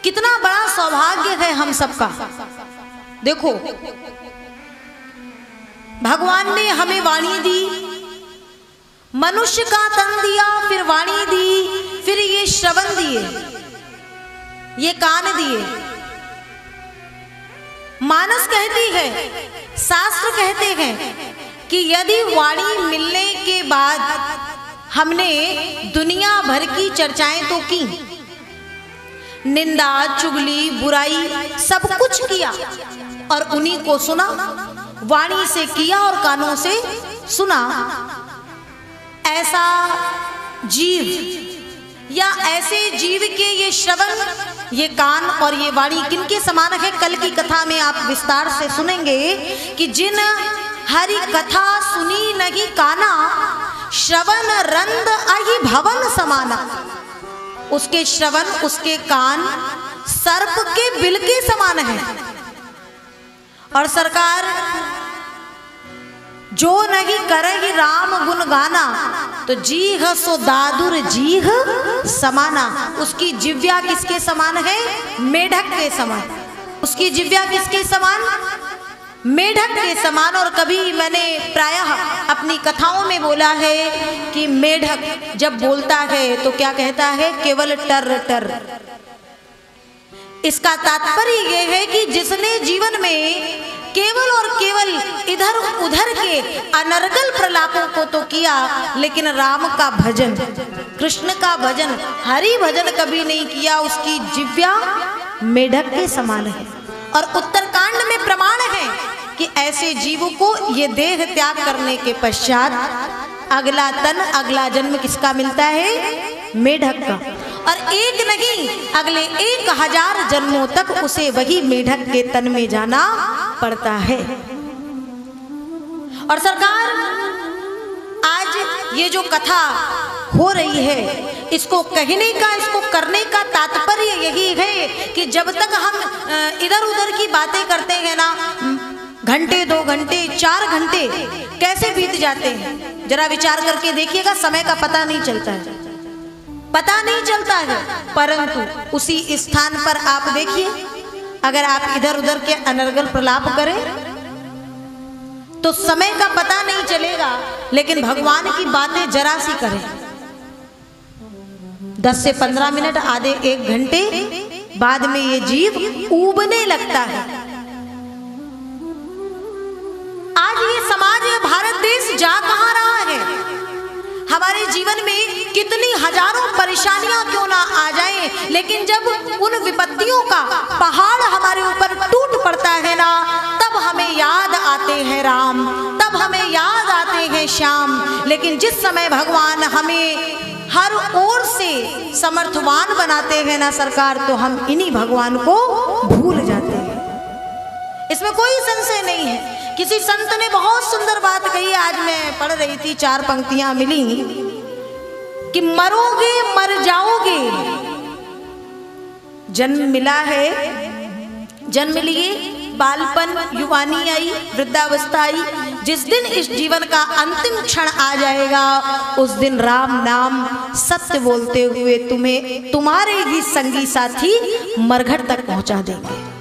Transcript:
कितना बड़ा सौभाग्य है हम सबका। देखो, भगवान ने हमें वाणी दी, मनुष्य का तन दिया, फिर वाणी दी, फिर ये श्रवण दिए, ये कान दिए। मानस कहती है, शास्त्र कहते हैं कि यदि वाणी मिलने के बाद हमने दुनिया भर की चर्चाएं तो की, निंदा, चुगली, बुराई सब कुछ किया और उन्हीं को सुना, वाणी से किया और कानों से सुना। ऐसा जीव या ऐसे जीव के ये श्रवण, ये कान और ये वाणी किनके समान है? कल की कथा में आप विस्तार से सुनेंगे कि जिन हरि कथा सुनी नहीं काना, श्रवण रंद अहि भवन समाना। उसके श्रवण, उसके कान सर्प के बिल के समान है। और सरकार जो नहीं करे राम गुण गाना, तो जीह सो दादुर जीह समाना। उसकी जिव्या किसके समान है? मेढक के समान। उसकी जिव्या किसके समान? मेढक के समान। और कभी मैंने प्रायः अपनी कथाओं में बोला है कि मेढक जब बोलता है तो क्या कहता है? केवल टर टर। इसका तात्पर्य यह है कि जिसने जीवन में केवल और केवल इधर उधर के अनर्गल प्रलापों को तो किया, लेकिन राम का भजन, कृष्ण का भजन, हरि भजन कभी नहीं किया, उसकी जिव्या मेढक के समान है। और उत्तरकांड में प्रमाण है कि ऐसे जीवों को ये देह त्याग करने के पश्चात अगला तन, अगला जन्म किसका मिलता है? मेढक का। और एक नहीं, अगले 1000 जन्मों तक उसे वही मेढक के तन में जाना पड़ता है। और सरकार, आज ये जो कथा हो रही है, इसको कहने का, इसको करने का तात्पर्य यही है कि जब तक हम इधर उधर की बातें करते हैं ना, घंटे, 2 घंटे, 4 घंटे कैसे बीत जाते हैं, जरा विचार करके देखिएगा। समय का पता नहीं चलता है, पता नहीं चलता है। परंतु उसी स्थान पर आप देखिए, अगर आप इधर उधर के अनर्गल प्रलाप करें तो समय का पता नहीं चलेगा, लेकिन भगवान की बातें जरा सी करें, 10 से 15 मिनट, आधे 1 घंटे बाद में ये जीव ऊबने लगता है। आज ये समाज, भारत देश जा कहां रहा है? हमारे जीवन में कितनी हजारों परेशानियां क्यों ना आ जाएं, लेकिन जब उन विपत्तियों का पहाड़ हमारे ऊपर टूट पड़ता है ना, तब हमें याद आते हैं राम, तब हमें याद आते हैं श्याम। लेकिन जिस समय भगवान हमें हर ओर से समर्थवान बनाते हैं ना सरकार, तो हम इन्हीं भगवान को भूल जाते हैं। इसमें कोई संशय नहीं है। किसी संत ने बहुत सुंदर बात कही, आज मैं पढ़ रही थी, 4 पंक्तियां मिली कि मरोगे मर जाओगे, जन्म मिला है, जन्म लिए, बालपन, युवानी आई, वृद्धावस्था आई, जिस दिन इस जीवन का अंतिम क्षण आ जाएगा, उस दिन राम नाम सत्य बोलते हुए तुम्हें तुम्हारे ही संगी साथी मरघट तक पहुंचा देंगे।